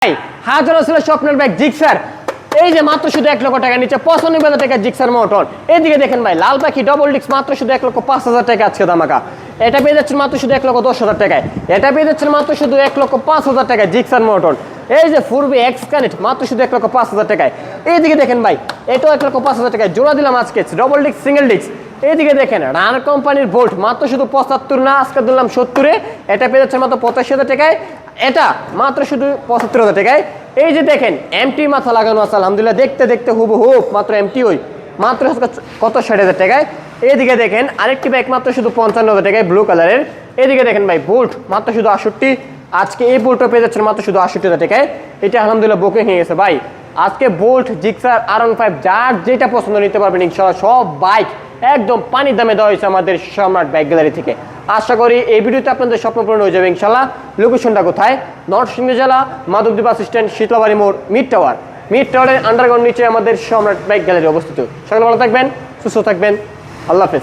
ভাই হাজারো ছিল স্বপ্নের ব্যাগ জিক্সার, এই যে মাত্র শুধু 1 লক্ষ টাকা নিচে 95,000 টাকা জিক্সার মোটর। এদিকে দেখেন ভাই লাল পাখি ডবল ডিক্স মাত্র শুধু 1,05,000 টাকা আজকে ধামাকা। এটা পেয়ে যাচ্ছেন মাত্র শুধু 1,10,000 টাকায়। এটা পেয়ে যাচ্ছেন মাত্র শুধু 1,05,000 টাকায় জিক্সার মোটর। এই যে ফুরবি এক্স কানেক্ট মাত্র শুধু 1,05,000 টাকায়। এইদিকে দেখেন ভাই এটাও 1,05,000 টাকায় জোড়া দিলাম আজকে ডবল ডিক্স সিঙ্গেল ডিক্স। এইদিকে দেখেন রান কোম্পানির বোল্ট মাত্র শুধু 75 না, আজকে দিলাম 70-এ। এটা পেয়ে যাচ্ছেন মাত্র 85,000 টাকায়। এটা মাত্র শুধু 75,000 টাকায়। এই যে দেখেন এমটি মাথা লাগানো আছে আলহামদুলিল্লাহ, দেখতে দেখতে হুবহু মাত্র এমটি ওই মাত্র কত 60,000 টাকায়। এইদিকে দেখেন আরেকটি ব্যাগ মাত্র শুধু 55,000 টাকায় ব্লু কালারের। এদিকে দেখেন ভাই বোল্ট মাত্র শুধু 68, আজকে এই বোল্টটা পেয়ে যাচ্ছেন মাত্র শুধু 68,000 টাকায়। এটা আলহামদুলিল্লাহ বুকিং হয়ে গেছে ভাই। আজকে বোল্ট জিক্সার R15 যার যেটা পছন্দ নিতে পারবেন ইনশাআল্লাহ। সব বাইক একদম পানির দামে দেওয়া হয়েছে আমাদের সম্রাট বাইক গ্যালারি থেকে। আশা করি এই ভিডিওতে আপনাদের স্বপ্ন পূরণ হয়ে যাবে ইনশাআল্লাহ। লোকেশনটা কোথায়? নরসিংদী জেলা মাধবদী বাস স্ট্যান্ড, শীতলাবাড়ি মোড়, মিড টাওয়ারের আন্ডারগ্রাউন্ড নিচে আমাদের সম্রাট বাইক গ্যালারি অবস্থিত। সকলে ভালো থাকবেন, সুস্থ থাকবেন, আল্লাহ হাফেজ।